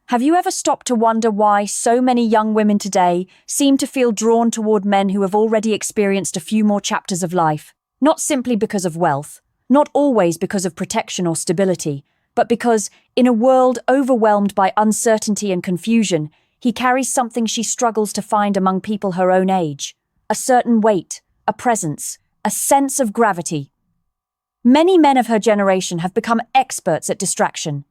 Have you ever stopped to wonder why so many young women today seem to feel drawn toward men who have already experienced a few more chapters of life? Not simply because of wealth, not always because of protection or stability, but because, in a world overwhelmed by uncertainty and confusion, he carries something she struggles to find among people her own age: a certain weight, a presence, a sense of gravity. Many men of her generation have become experts at distraction.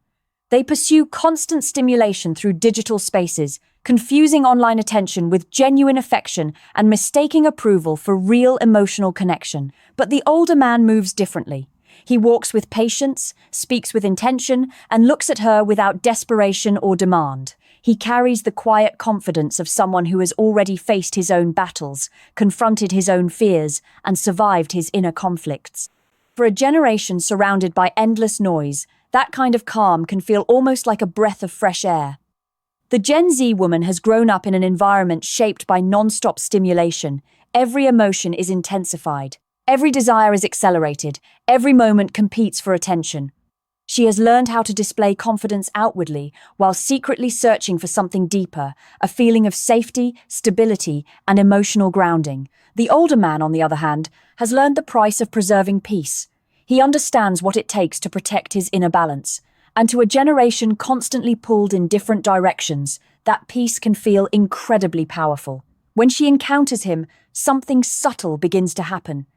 They pursue constant stimulation through digital spaces, confusing online attention with genuine affection and mistaking approval for real emotional connection. But the older man moves differently. He walks with patience, speaks with intention, and looks at her without desperation or demand. He carries the quiet confidence of someone who has already faced his own battles, confronted his own fears, and survived his inner conflicts. For a generation surrounded by endless noise, that kind of calm can feel almost like a breath of fresh air. The Gen Z woman has grown up in an environment shaped by non-stop stimulation. Every emotion is intensified. Every desire is accelerated. Every moment competes for attention. She has learned how to display confidence outwardly while secretly searching for something deeper, a feeling of safety, stability, and emotional grounding. The older man, on the other hand, has learned the price of preserving peace. He understands what it takes to protect his inner balance, and to a generation constantly pulled in different directions, that peace can feel incredibly powerful. When she encounters him, something subtle begins to happen.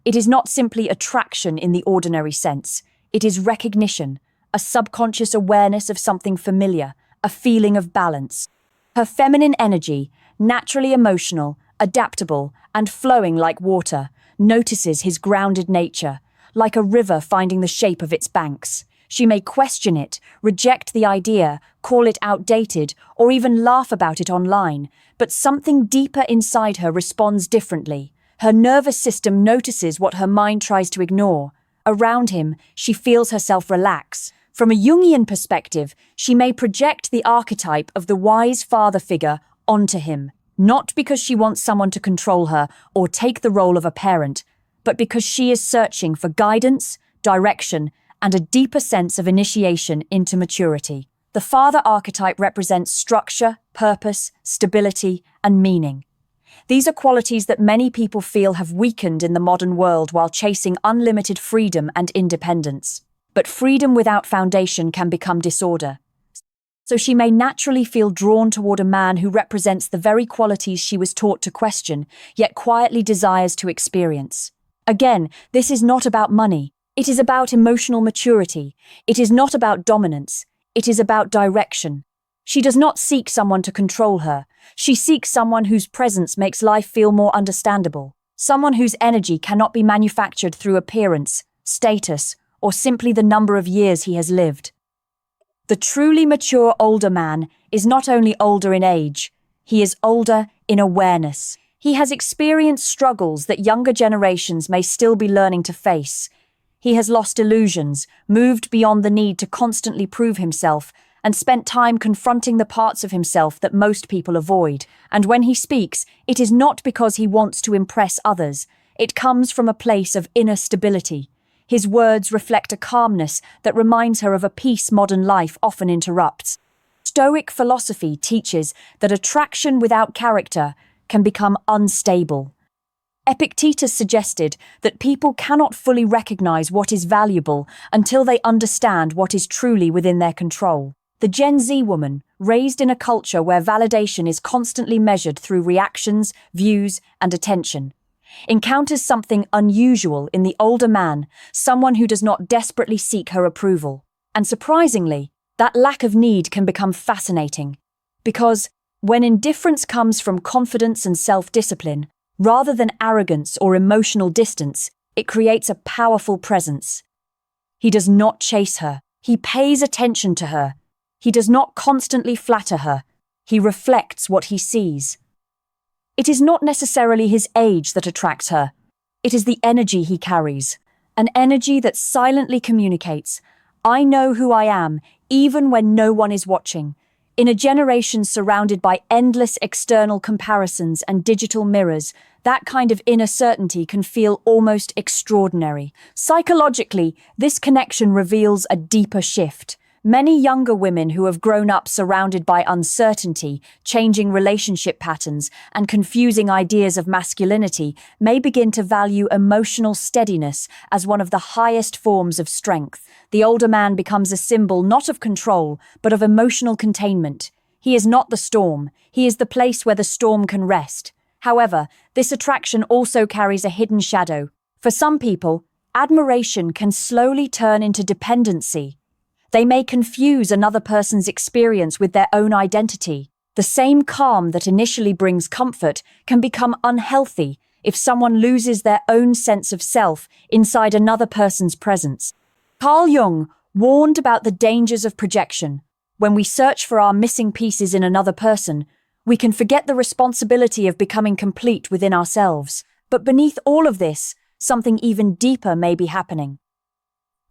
It is not simply attraction in the ordinary sense. It is recognition, a subconscious awareness of something familiar, a feeling of balance. Her feminine energy, naturally emotional, adaptable, and flowing like water, notices his grounded nature, like a river finding the shape of its banks. She may question it, reject the idea, call it outdated, or even laugh about it online, but something deeper inside her responds differently. Her nervous system notices what her mind tries to ignore. Around him, she feels herself relax. From a Jungian perspective, she may project the archetype of the wise father figure onto him, not because she wants someone to control her or take the role of a parent, but because she is searching for guidance, direction, and a deeper sense of initiation into maturity. The father archetype represents structure, purpose, stability, and meaning. These are qualities that many people feel have weakened in the modern world while chasing unlimited freedom and independence. But freedom without foundation can become disorder. So she may naturally feel drawn toward a man who represents the very qualities she was taught to question, yet quietly desires to experience. Again, this is not about money. It is about emotional maturity. It is not about dominance. It is about direction. She does not seek someone to control her. She seeks someone whose presence makes life feel more understandable. Someone whose energy cannot be manufactured through appearance, status, or simply the number of years he has lived. The truly mature older man is not only older in age, he is older in awareness. He has experienced struggles that younger generations may still be learning to face. He has lost illusions, moved beyond the need to constantly prove himself, and spent time confronting the parts of himself that most people avoid. And when he speaks, it is not because he wants to impress others. It comes from a place of inner stability. His words reflect a calmness that reminds her of a peace modern life often interrupts. Stoic philosophy teaches that attraction without character can become unstable. Epictetus suggested that people cannot fully recognize what is valuable until they understand what is truly within their control. The Gen Z woman, raised in a culture where validation is constantly measured through reactions, views, and attention, encounters something unusual in the older man, someone who does not desperately seek her approval. And surprisingly, that lack of need can become fascinating, because when indifference comes from confidence and self-discipline, rather than arrogance or emotional distance, it creates a powerful presence. He does not chase her. He pays attention to her. He does not constantly flatter her. He reflects what he sees. It is not necessarily his age that attracts her. It is the energy he carries, an energy that silently communicates, "I know who I am, even when no one is watching." In a generation surrounded by endless external comparisons and digital mirrors, that kind of inner certainty can feel almost extraordinary. Psychologically, this connection reveals a deeper shift. Many younger women who have grown up surrounded by uncertainty, changing relationship patterns, and confusing ideas of masculinity may begin to value emotional steadiness as one of the highest forms of strength. The older man becomes a symbol not of control, but of emotional containment. He is not the storm, he is the place where the storm can rest. However, this attraction also carries a hidden shadow. For some people, admiration can slowly turn into dependency. They may confuse another person's experience with their own identity. The same calm that initially brings comfort can become unhealthy if someone loses their own sense of self inside another person's presence. Carl Jung warned about the dangers of projection. When we search for our missing pieces in another person, we can forget the responsibility of becoming complete within ourselves. But beneath all of this, something even deeper may be happening.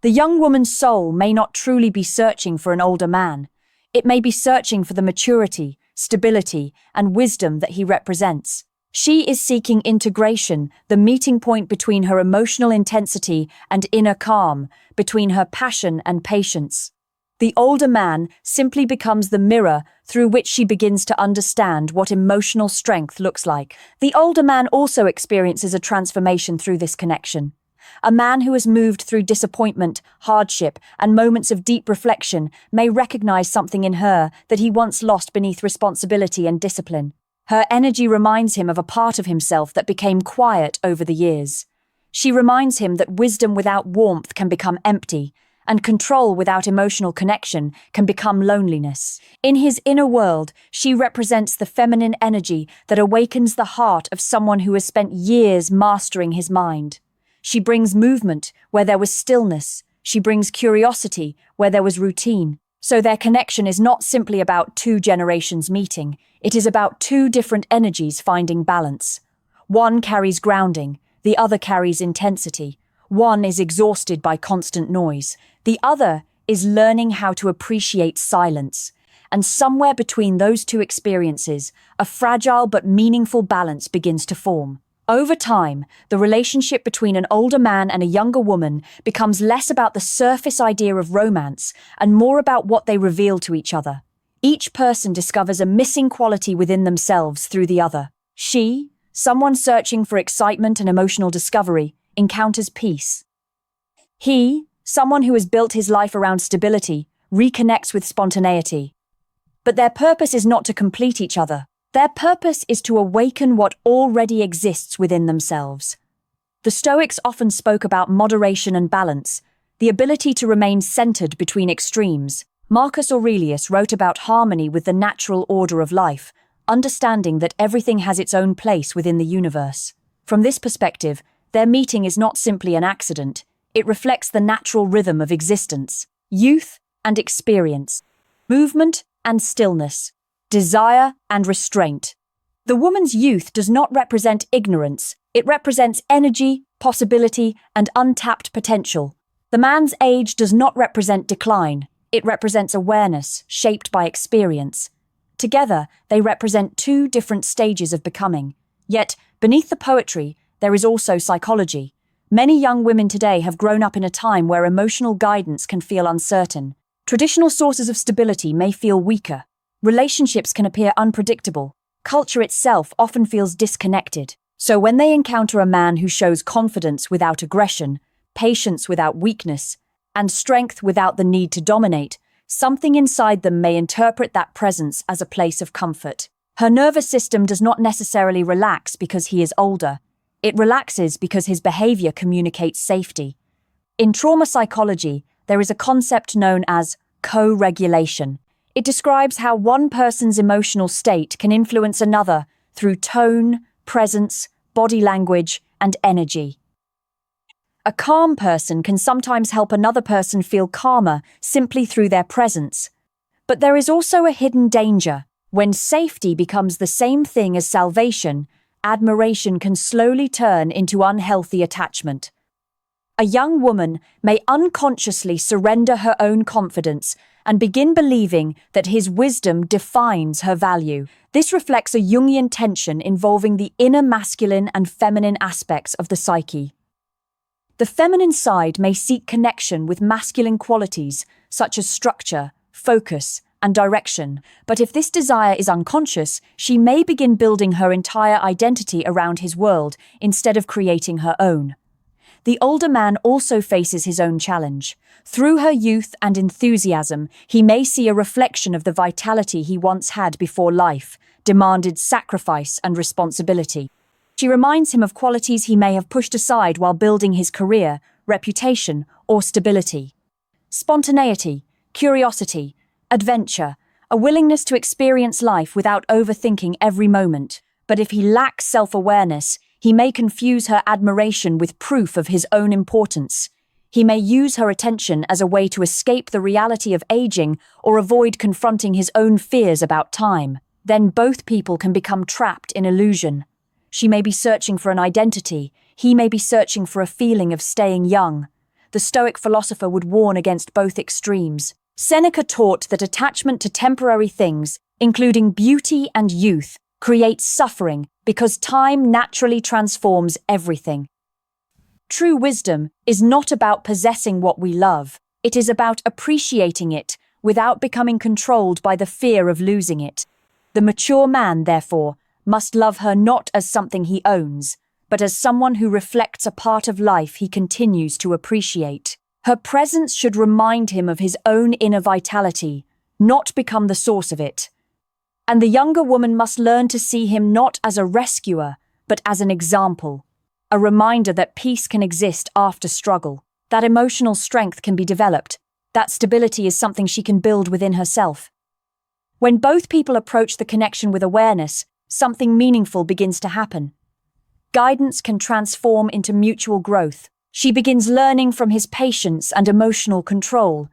The young woman's soul may not truly be searching for an older man. It may be searching for the maturity, stability, and wisdom that he represents. She is seeking integration, the meeting point between her emotional intensity and inner calm, between her passion and patience. The older man simply becomes the mirror through which she begins to understand what emotional strength looks like. The older man also experiences a transformation through this connection. A man who has moved through disappointment, hardship, and moments of deep reflection may recognize something in her that he once lost beneath responsibility and discipline. Her energy reminds him of a part of himself that became quiet over the years. She reminds him that wisdom without warmth can become empty, and control without emotional connection can become loneliness. In his inner world, she represents the feminine energy that awakens the heart of someone who has spent years mastering his mind. She brings movement where there was stillness. She brings curiosity where there was routine. So their connection is not simply about two generations meeting. It is about two different energies finding balance. One carries grounding, the other carries intensity. One is exhausted by constant noise. The other is learning how to appreciate silence. And somewhere between those two experiences, a fragile but meaningful balance begins to form. Over time, the relationship between an older man and a younger woman becomes less about the surface idea of romance and more about what they reveal to each other. Each person discovers a missing quality within themselves through the other. She, someone searching for excitement and emotional discovery, encounters peace. He, someone who has built his life around stability, reconnects with spontaneity. But their purpose is not to complete each other. Their purpose is to awaken what already exists within themselves. The Stoics often spoke about moderation and balance, the ability to remain centered between extremes. Marcus Aurelius wrote about harmony with the natural order of life, understanding that everything has its own place within the universe. From this perspective, their meeting is not simply an accident, it reflects the natural rhythm of existence, youth and experience, movement and stillness, desire and restraint. The woman's youth does not represent ignorance, it represents energy, possibility, and untapped potential. The man's age does not represent decline, it represents awareness, shaped by experience. Together, they represent two different stages of becoming. Yet, beneath the poetry, there is also psychology. Many young women today have grown up in a time where emotional guidance can feel uncertain. Traditional sources of stability may feel weaker. Relationships can appear unpredictable. Culture itself often feels disconnected. So when they encounter a man who shows confidence without aggression, patience without weakness, and strength without the need to dominate, something inside them may interpret that presence as a place of comfort. Her nervous system does not necessarily relax because he is older. It relaxes because his behavior communicates safety. In trauma psychology, there is a concept known as co-regulation. It describes how one person's emotional state can influence another through tone, presence, body language, and energy. A calm person can sometimes help another person feel calmer simply through their presence. But there is also a hidden danger. When safety becomes the same thing as salvation, admiration can slowly turn into unhealthy attachment. A young woman may unconsciously surrender her own confidence and begin believing that his wisdom defines her value. This reflects a Jungian tension involving the inner masculine and feminine aspects of the psyche. The feminine side may seek connection with masculine qualities, such as structure, focus, and direction. But if this desire is unconscious, she may begin building her entire identity around his world instead of creating her own. The older man also faces his own challenge. Through her youth and enthusiasm, he may see a reflection of the vitality he once had before life demanded sacrifice and responsibility. She reminds him of qualities he may have pushed aside while building his career, reputation, or stability. Spontaneity, curiosity, adventure, a willingness to experience life without overthinking every moment. But if he lacks self-awareness, he may confuse her admiration with proof of his own importance. He may use her attention as a way to escape the reality of aging or avoid confronting his own fears about time. Then both people can become trapped in illusion. She may be searching for an identity. He may be searching for a feeling of staying young. The Stoic philosopher would warn against both extremes. Seneca taught that attachment to temporary things, including beauty and youth, creates suffering because time naturally transforms everything. True wisdom is not about possessing what we love. It is about appreciating it without becoming controlled by the fear of losing it. The mature man, therefore, must love her not as something he owns, but as someone who reflects a part of life he continues to appreciate. Her presence should remind him of his own inner vitality, not become the source of it. And the younger woman must learn to see him not as a rescuer, but as an example, a reminder that peace can exist after struggle, that emotional strength can be developed, that stability is something she can build within herself. When both people approach the connection with awareness, something meaningful begins to happen. Guidance can transform into mutual growth. She begins learning from his patience and emotional control.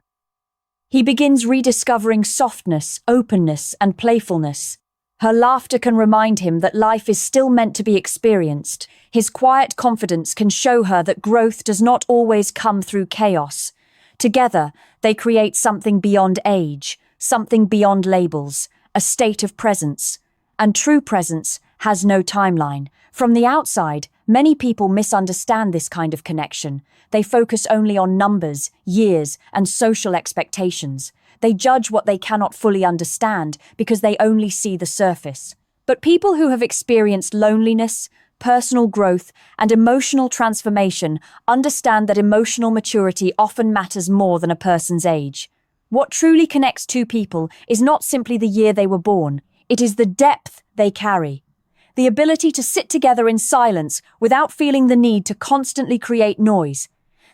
He begins rediscovering softness, openness, and playfulness. Her laughter can remind him that life is still meant to be experienced. His quiet confidence can show her that growth does not always come through chaos. Together, they create something beyond age, something beyond labels, a state of presence. And true presence has no timeline. From the outside, many people misunderstand this kind of connection. They focus only on numbers, years, and social expectations. They judge what they cannot fully understand because they only see the surface. But people who have experienced loneliness, personal growth, and emotional transformation understand that emotional maturity often matters more than a person's age. What truly connects two people is not simply the year they were born. It is the depth they carry. The ability to sit together in silence without feeling the need to constantly create noise.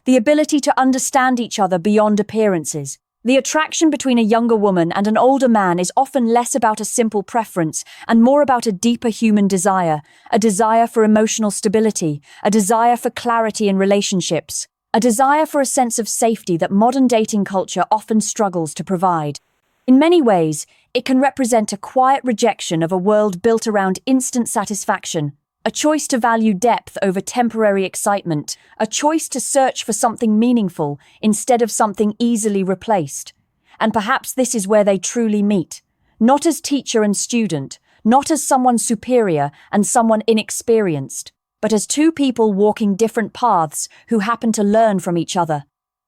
The ability to understand each other beyond appearances. The attraction between a younger woman and an older man is often less about a simple preference and more about a deeper human desire, a desire for emotional stability, a desire for clarity in relationships, a desire for a sense of safety that modern dating culture often struggles to provide. In many ways, it can represent a quiet rejection of a world built around instant satisfaction, a choice to value depth over temporary excitement, a choice to search for something meaningful instead of something easily replaced. And perhaps this is where they truly meet, not as teacher and student, not as someone superior and someone inexperienced, but as two people walking different paths who happen to learn from each other.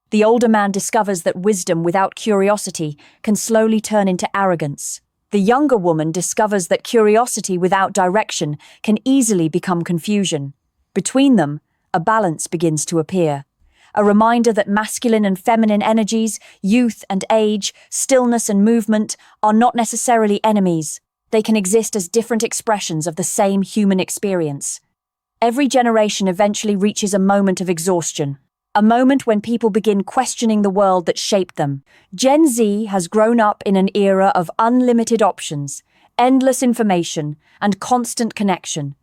The older man discovers that wisdom without curiosity can slowly turn into arrogance. The younger woman discovers that curiosity without direction can easily become confusion. Between them, a balance begins to appear. A reminder that masculine and feminine energies, youth and age, stillness and movement are not necessarily enemies. They can exist as different expressions of the same human experience. Every generation eventually reaches a moment of exhaustion. A moment when people begin questioning the world that shaped them. Gen Z has grown up in an era of unlimited options, endless information, and constant connection.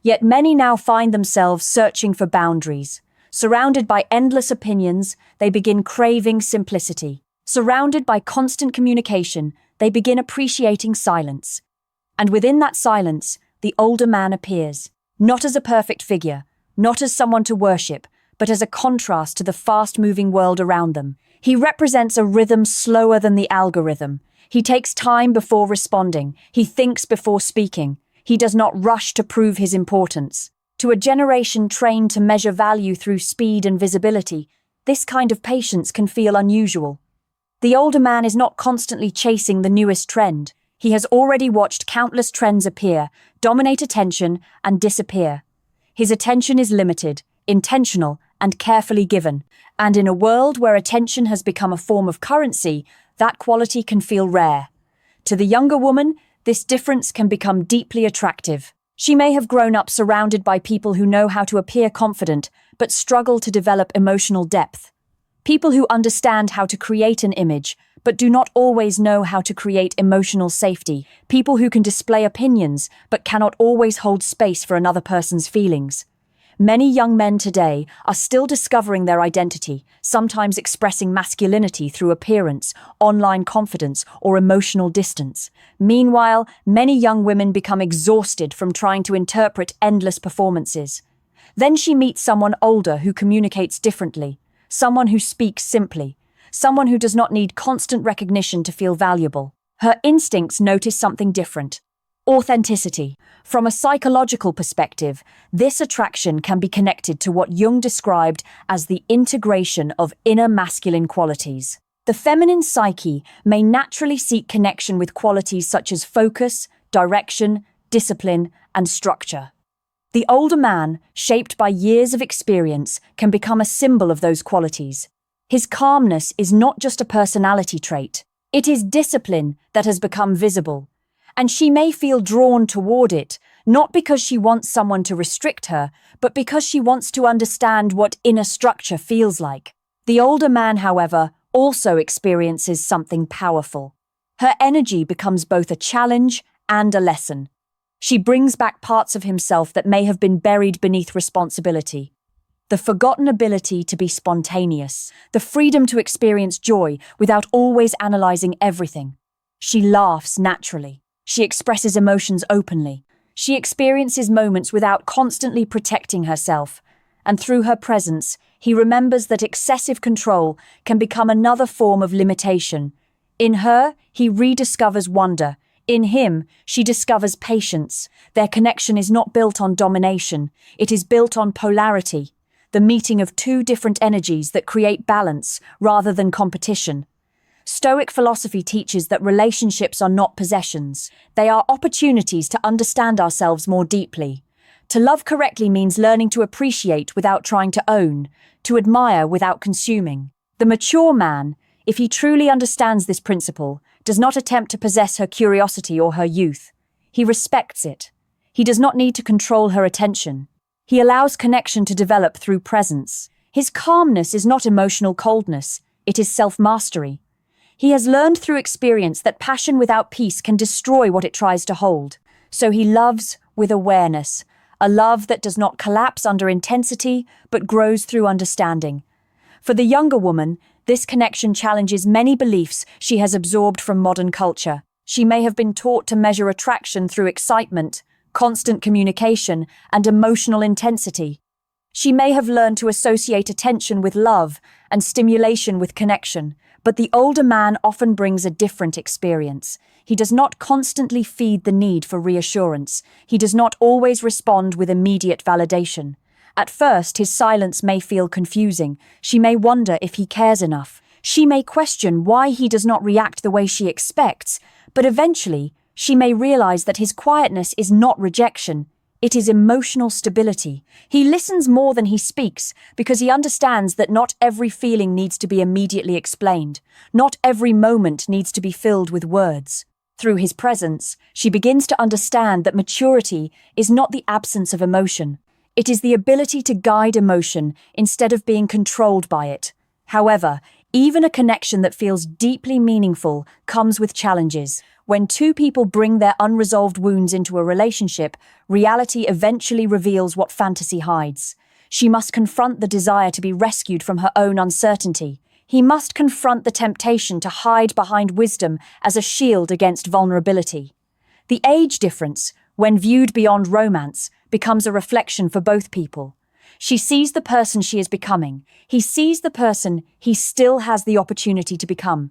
Yet many now find themselves searching for boundaries. Surrounded by endless opinions, they begin craving simplicity. Surrounded by constant communication, they begin appreciating silence. And within that silence, the older man appears, not as a perfect figure, not as someone to worship, but as a contrast to the fast-moving world around them. He represents a rhythm slower than the algorithm. He takes time before responding. He thinks before speaking. He does not rush to prove his importance. To a generation trained to measure value through speed and visibility, this kind of patience can feel unusual. The older man is not constantly chasing the newest trend. He has already watched countless trends appear, dominate attention, and disappear. His attention is limited, intentional, and carefully given. And in a world where attention has become a form of currency, that quality can feel rare. To the younger woman, this difference can become deeply attractive. She may have grown up surrounded by people who know how to appear confident, but struggle to develop emotional depth. People who understand how to create an image, but do not always know how to create emotional safety. People who can display opinions, but cannot always hold space for another person's feelings. Many young men today are still discovering their identity, sometimes expressing masculinity through appearance, online confidence, or emotional distance. Meanwhile, many young women become exhausted from trying to interpret endless performances. Then she meets someone older who communicates differently, someone who speaks simply, someone who does not need constant recognition to feel valuable. Her instincts notice something different. Authenticity. From a psychological perspective, this attraction can be connected to what Jung described as the integration of inner masculine qualities. The feminine psyche may naturally seek connection with qualities such as focus, direction, discipline, and structure. The older man, shaped by years of experience, can become a symbol of those qualities. His calmness is not just a personality trait. It is discipline that has become visible. And she may feel drawn toward it, not because she wants someone to restrict her, but because she wants to understand what inner structure feels like. The older man, however, also experiences something powerful. Her energy becomes both a challenge and a lesson. She brings back parts of himself that may have been buried beneath responsibility. The forgotten ability to be spontaneous, the freedom to experience joy without always analyzing everything. She laughs naturally. She expresses emotions openly. She experiences moments without constantly protecting herself. And through her presence, he remembers that excessive control can become another form of limitation. In her, he rediscovers wonder. In him, she discovers patience. Their connection is not built on domination. It is built on polarity, the meeting of two different energies that create balance rather than competition. Stoic philosophy teaches that relationships are not possessions. They are opportunities to understand ourselves more deeply. To love correctly means learning to appreciate without trying to own, to admire without consuming. The mature man, if he truly understands this principle, does not attempt to possess her curiosity or her youth. He respects it. He does not need to control her attention. He allows connection to develop through presence. His calmness is not emotional coldness, it is self-mastery. He has learned through experience that passion without peace can destroy what it tries to hold. So he loves with awareness, a love that does not collapse under intensity, but grows through understanding. For the younger woman, this connection challenges many beliefs she has absorbed from modern culture. She may have been taught to measure attraction through excitement, constant communication, and emotional intensity. She may have learned to associate attention with love and stimulation with connection, but the older man often brings a different experience. He does not constantly feed the need for reassurance. He does not always respond with immediate validation. At first, his silence may feel confusing. She may wonder if he cares enough. She may question why he does not react the way she expects, but eventually, she may realize that his quietness is not rejection. It is emotional stability. He listens more than he speaks because he understands that not every feeling needs to be immediately explained. Not every moment needs to be filled with words. Through his presence, she begins to understand that maturity is not the absence of emotion. It is the ability to guide emotion instead of being controlled by it. However, even a connection that feels deeply meaningful comes with challenges. When two people bring their unresolved wounds into a relationship, reality eventually reveals what fantasy hides. She must confront the desire to be rescued from her own uncertainty. He must confront the temptation to hide behind wisdom as a shield against vulnerability. The age difference, when viewed beyond romance, becomes a reflection for both people. She sees the person she is becoming. He sees the person he still has the opportunity to become.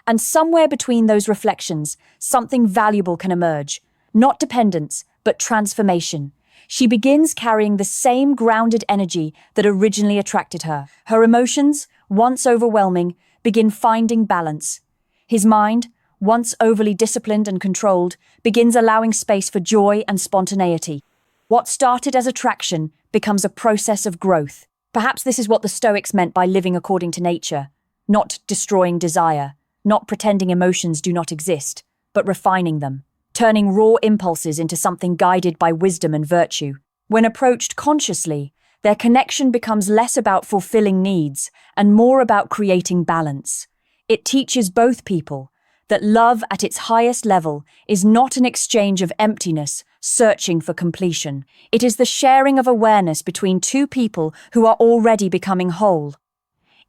And somewhere between those reflections, something valuable can emerge. Not dependence, but transformation. She begins carrying the same grounded energy that originally attracted her. Her emotions, once overwhelming, begin finding balance. His mind, once overly disciplined and controlled, begins allowing space for joy and spontaneity. What started as attraction becomes a process of growth. Perhaps this is what the Stoics meant by living according to nature, not destroying desire, not pretending emotions do not exist, but refining them, turning raw impulses into something guided by wisdom and virtue. When approached consciously, their connection becomes less about fulfilling needs and more about creating balance. It teaches both people that love at its highest level is not an exchange of emptiness, searching for completion. It is the sharing of awareness between two people who are already becoming whole.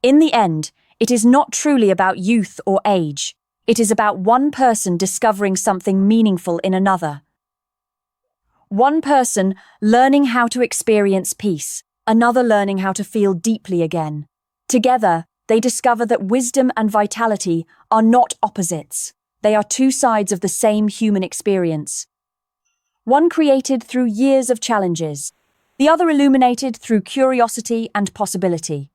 In the end, it is not truly about youth or age. It is about one person discovering something meaningful in another. One person learning how to experience peace, another learning how to feel deeply again. Together, they discover that wisdom and vitality are not opposites. They are two sides of the same human experience. One created through years of challenges, the other illuminated through curiosity and possibility.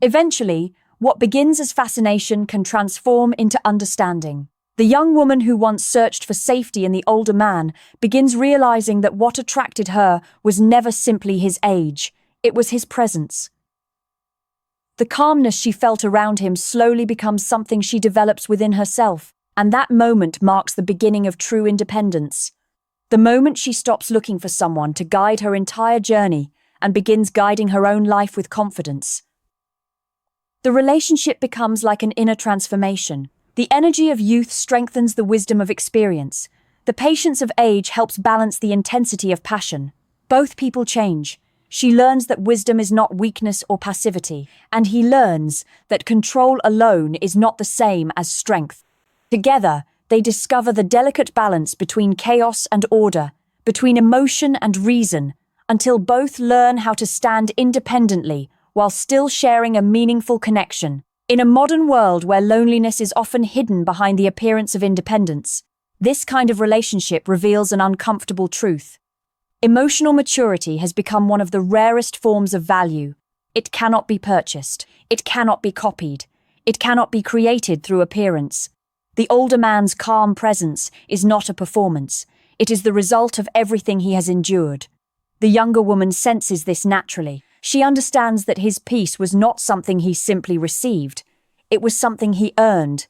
Eventually, what begins as fascination can transform into understanding. The young woman who once searched for safety in the older man begins realizing that what attracted her was never simply his age, it was his presence. The calmness she felt around him slowly becomes something she develops within herself, and that moment marks the beginning of true independence. The moment she stops looking for someone to guide her entire journey and begins guiding her own life with confidence. The relationship becomes like an inner transformation. The energy of youth strengthens the wisdom of experience. The patience of age helps balance the intensity of passion. Both people change. She learns that wisdom is not weakness or passivity, and he learns that control alone is not the same as strength. Together, they discover the delicate balance between chaos and order, between emotion and reason, until both learn how to stand independently while still sharing a meaningful connection. In a modern world where loneliness is often hidden behind the appearance of independence, this kind of relationship reveals an uncomfortable truth. Emotional maturity has become one of the rarest forms of value. It cannot be purchased. It cannot be copied. It cannot be created through appearance. The older man's calm presence is not a performance. It is the result of everything he has endured. The younger woman senses this naturally. She understands that his peace was not something he simply received. It was something he earned.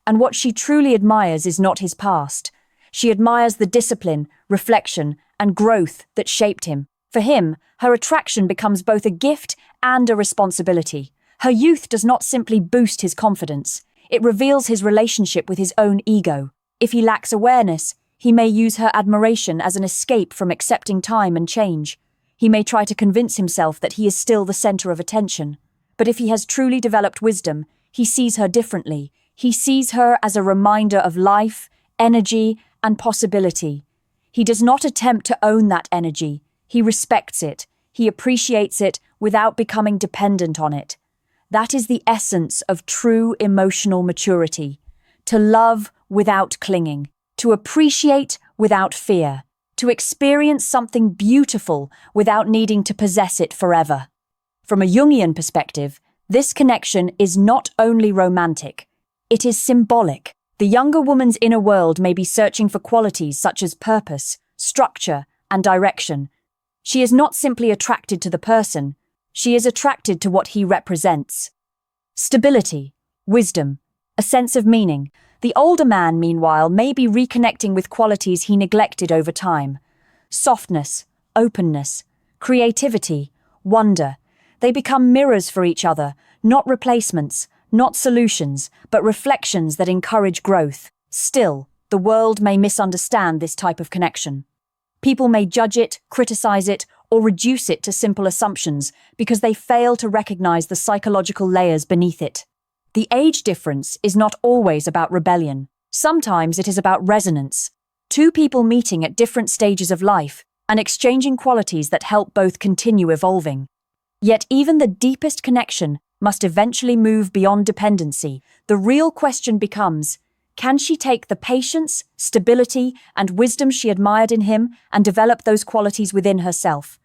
And what she truly admires is not his past. She admires the discipline, reflection, and growth that shaped him. For him, her attraction becomes both a gift and a responsibility. Her youth does not simply boost his confidence. It reveals his relationship with his own ego. If he lacks awareness, he may use her admiration as an escape from accepting time and change. He may try to convince himself that he is still the center of attention. But if he has truly developed wisdom, he sees her differently. He sees her as a reminder of life, energy, and possibility. He does not attempt to own that energy. He respects it. He appreciates it without becoming dependent on it. That is the essence of true emotional maturity. To love without clinging. To appreciate without fear. To experience something beautiful without needing to possess it forever. From a Jungian perspective, this connection is not only romantic, it is symbolic. The younger woman's inner world may be searching for qualities such as purpose, structure, and direction. She is not simply attracted to the person, she is attracted to what he represents. Stability, wisdom, a sense of meaning. The older man, meanwhile, may be reconnecting with qualities he neglected over time. Softness, openness, creativity, wonder. They become mirrors for each other, not replacements, not solutions, but reflections that encourage growth. Still, the world may misunderstand this type of connection. People may judge it, criticize it, or reduce it to simple assumptions because they fail to recognize the psychological layers beneath it. The age difference is not always about rebellion. Sometimes it is about resonance. Two people meeting at different stages of life and exchanging qualities that help both continue evolving. Yet even the deepest connection must eventually move beyond dependency. The real question becomes, can she take the patience, stability, and wisdom she admired in him and develop those qualities within herself?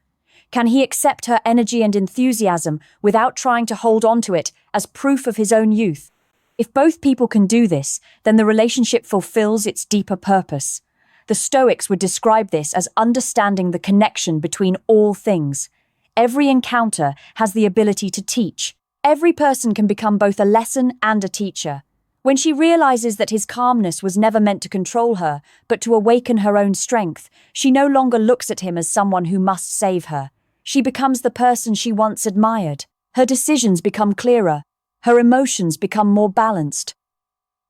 Can he accept her energy and enthusiasm without trying to hold on to it as proof of his own youth? If both people can do this, then the relationship fulfills its deeper purpose. The Stoics would describe this as understanding the connection between all things. Every encounter has the ability to teach. Every person can become both a lesson and a teacher. When she realizes that his calmness was never meant to control her, but to awaken her own strength, she no longer looks at him as someone who must save her. She becomes the person she once admired. Her decisions become clearer. Her emotions become more balanced.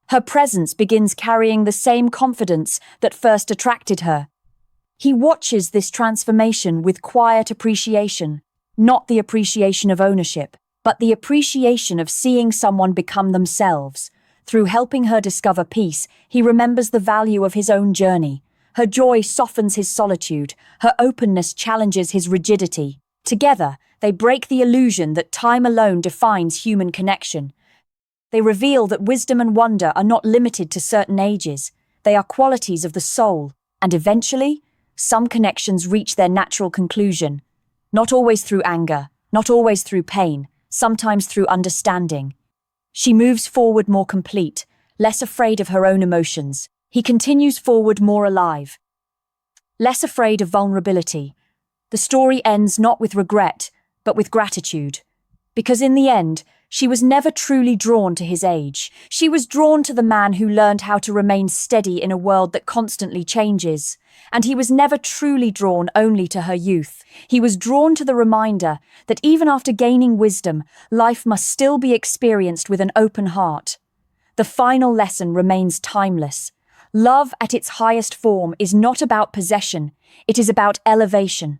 Her presence begins carrying the same confidence that first attracted her. He watches this transformation with quiet appreciation, not the appreciation of ownership, but the appreciation of seeing someone become themselves. Through helping her discover peace, he remembers the value of his own journey. Her joy softens his solitude. Her openness challenges his rigidity. Together, they break the illusion that time alone defines human connection. They reveal that wisdom and wonder are not limited to certain ages. They are qualities of the soul, and eventually, some connections reach their natural conclusion. Not always through anger, not always through pain, sometimes through understanding. She moves forward more complete, less afraid of her own emotions. He continues forward more alive, less afraid of vulnerability. The story ends not with regret, but with gratitude. Because in the end, she was never truly drawn to his age. She was drawn to the man who learned how to remain steady in a world that constantly changes. And he was never truly drawn only to her youth. He was drawn to the reminder that even after gaining wisdom, life must still be experienced with an open heart. The final lesson remains timeless. Love at its highest form is not about possession, it is about elevation.